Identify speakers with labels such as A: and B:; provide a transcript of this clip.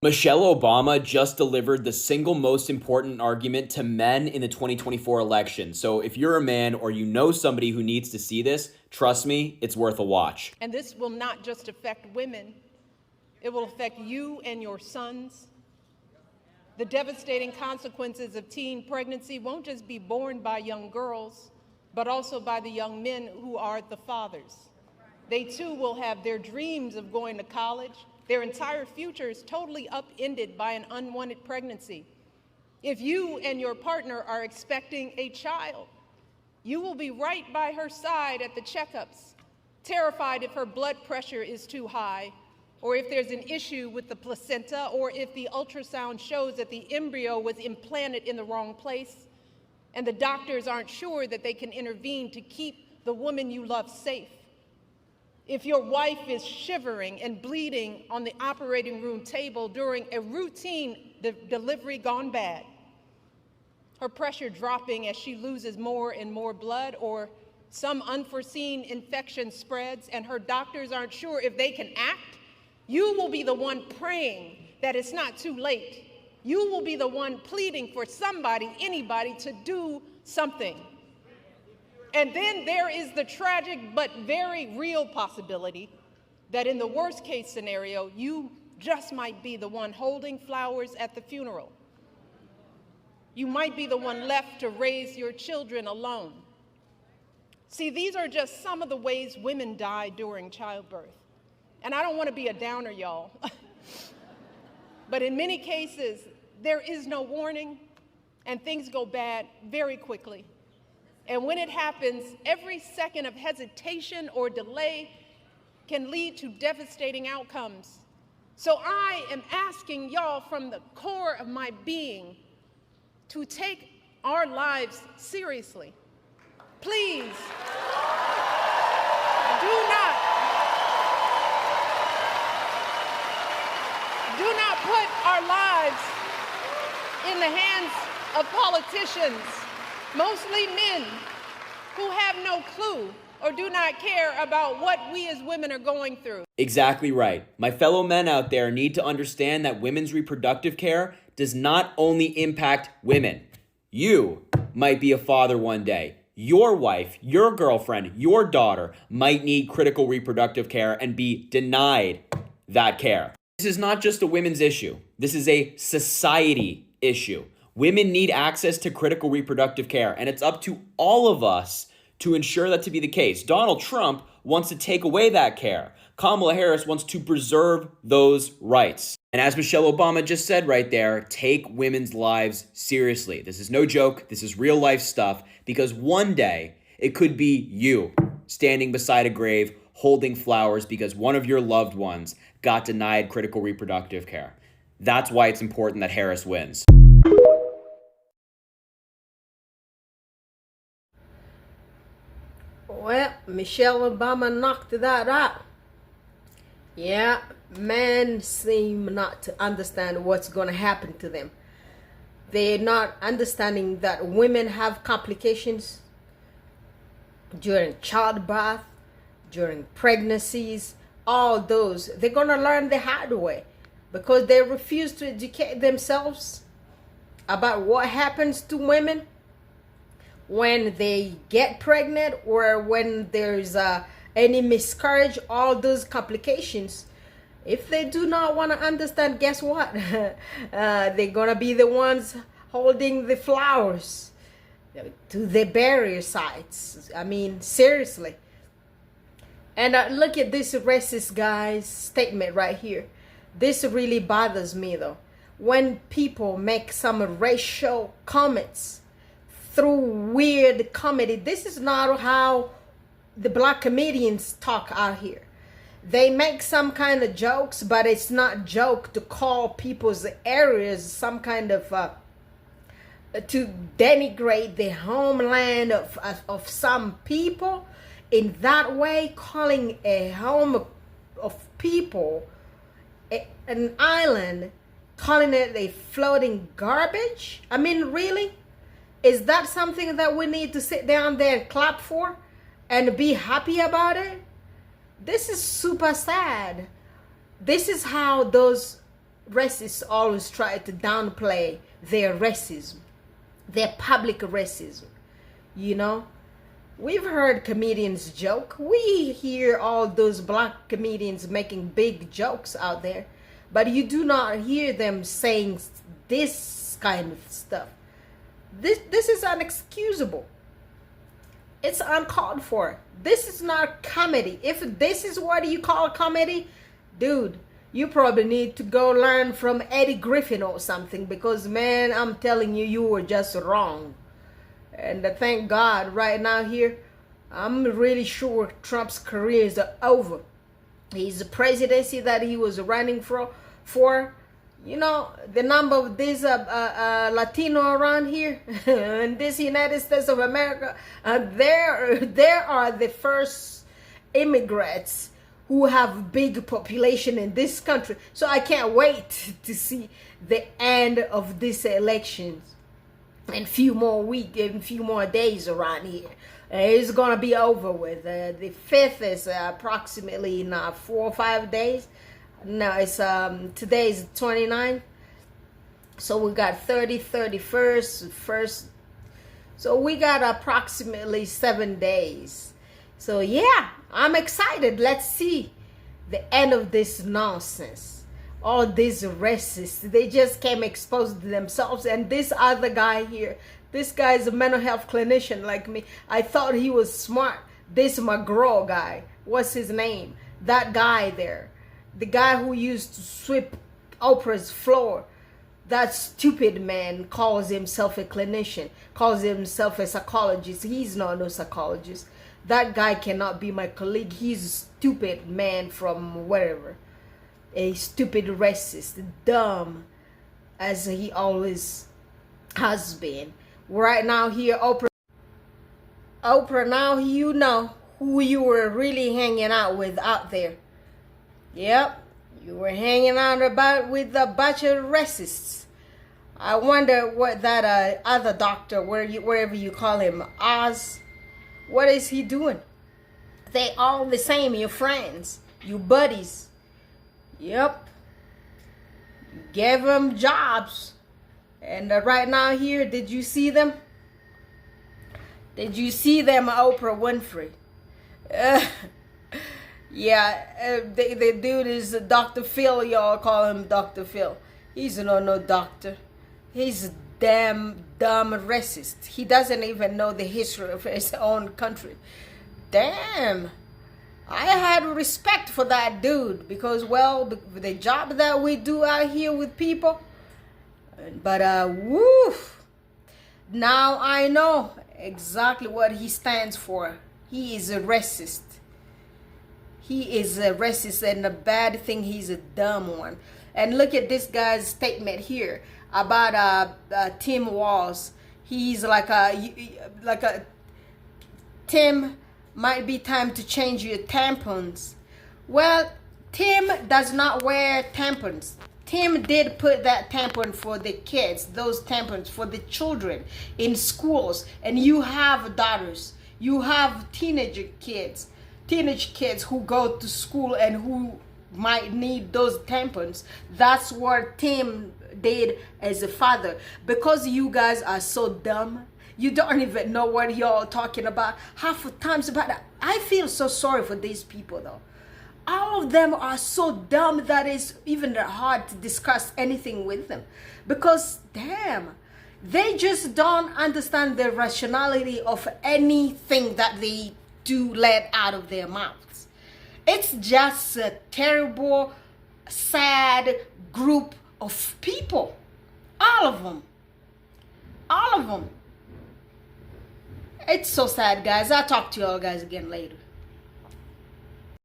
A: Michelle Obama just delivered the single most important argument to men in the 2024 election. So if you're a man or you know somebody who needs to see this, trust me, it's worth a watch.
B: And this will not just affect women, it will affect you and your sons. The devastating consequences of teen pregnancy won't just be borne by young girls, but also by the young men who are the fathers. They too will have their dreams of going to college. Their entire future is totally upended by an unwanted pregnancy. If you and your partner are expecting a child, you will be right by her side at the checkups, terrified if her blood pressure is too high, or if there's an issue with the placenta, or if the ultrasound shows that the embryo was implanted in the wrong place, and the doctors aren't sure that they can intervene to keep the woman you love safe. If your wife is shivering and bleeding on the operating room table during a routine delivery gone bad, her pressure dropping as she loses more and more blood, or some unforeseen infection spreads and her doctors aren't sure if they can act, you will be the one praying that it's not too late. You will be the one pleading for somebody, anybody, to do something. And then there is the tragic but very real possibility that in the worst case scenario, you just might be the one holding flowers at the funeral. You might be the one left to raise your children alone. See, these are just some of the ways women die during childbirth. And I don't want to be a downer, y'all. But in many cases, there is no warning and things go bad very quickly. And when it happens, every second of hesitation or delay can lead to devastating outcomes. So I am asking y'all from the core of my being to take our lives seriously. Please, do not put our lives in the hands of politicians, mostly men, who have no clue or do not care about what we as women are going through.
A: Exactly right. My fellow men out there need to understand that women's reproductive care does not only impact women. You might be a father one day. Your wife, your girlfriend, your daughter might need critical reproductive care and be denied that care. This is not just a women's issue. This is a society issue. Women need access to critical reproductive care, and it's up to all of us to ensure that to be the case. Donald Trump wants to take away that care. Kamala Harris wants to preserve those rights. And as Michelle Obama just said right there, take women's lives seriously. This is no joke. This is real life stuff, because one day it could be you standing beside a grave holding flowers because one of your loved ones got denied critical reproductive care. That's why it's important that Harris wins.
C: Well, Michelle Obama knocked that out. Yeah, men seem not to understand what's going to happen to them. They're not understanding that women have complications during childbirth, during pregnancies, all those. They're going to learn the hard way because they refuse to educate themselves about what happens to women when they get pregnant or when there's any miscarriage, all those complications. If they do not want to understand, guess what? They're gonna be the ones holding the flowers to the burial sites. I mean, seriously. And look at this racist guy's statement right here. This really bothers me though. When people make some racial comments through weird comedy, this is not how the black comedians talk out here. They make some kind of jokes, but it's not joke to call people's areas some kind of to denigrate the homeland of some people in that way, calling a home of people an island, calling it a floating garbage. I mean, really? Is that something that we need to sit down there and clap for and be happy about it? This is super sad. This is how those racists always try to downplay their racism, their public racism. You know, we've heard comedians joke. We hear all those black comedians making big jokes out there, but you do not hear them saying this kind of stuff. This is unexcusable. It's uncalled for. This is not comedy. If this is what you call comedy, dude, you probably need to go learn from Eddie Griffin or something, because man, I'm telling you, you were just wrong. And thank God right now here, I'm really sure Trump's career is over. His presidency that he was running for, you know, the number of these Latino around here in this United States of America, there are the first immigrants who have big population in this country. So I can't wait to see the end of this elections in few more days around here. It's gonna be over with. The 5th is approximately in 4 or 5 days. No, it's today is 29th. So we got 30, 31st, 1st. So we got approximately 7 days. So yeah, I'm excited. Let's see the end of this nonsense. All these racists, they just came exposed to themselves. And this other guy here, this guy is a mental health clinician like me. I thought he was smart. This McGraw guy, what's his name? That guy there, the guy who used to sweep Oprah's floor, that stupid man calls himself a clinician, calls himself a psychologist. He's not no psychologist. That guy cannot be my colleague. He's a stupid man from wherever. A stupid racist, dumb, as he always has been. Right now here, Oprah, now you know who you were really hanging out with out there. Yep, you were hanging out with a bunch of racists. I wonder what that other doctor, wherever you call him, Oz, what is he doing? They all the same, your friends, your buddies. Yep, you gave them jobs. And right now here, did you see them? Did you see them, Oprah Winfrey? Yeah, the dude is Dr. Phil. Y'all call him Dr. Phil. He's no doctor. He's a damn dumb racist. He doesn't even know the history of his own country. Damn. I had respect for that dude because, well, the job that we do out here with people. But, woof. Now I know exactly what he stands for. He is a racist. He is a racist, and the bad thing, he's a dumb one. And look at this guy's statement here about Tim Walz. He's like a Tim, might be time to change your tampons. Well, Tim does not wear tampons. Tim did put that tampon for the kids, those tampons for the children in schools. And you have daughters, you have teenage kids who go to school and who might need those tampons. That's what Tim did as a father. Because you guys are so dumb, you don't even know what y'all talking about half the times about that. I feel so sorry for these people though. All of them are so dumb that it's even hard to discuss anything with them. Because damn, they just don't understand the rationality of anything that they do let out of their mouths. It's just a terrible, sad group of people. All of them. All of them. It's so sad, guys. I'll talk to y'all guys again later.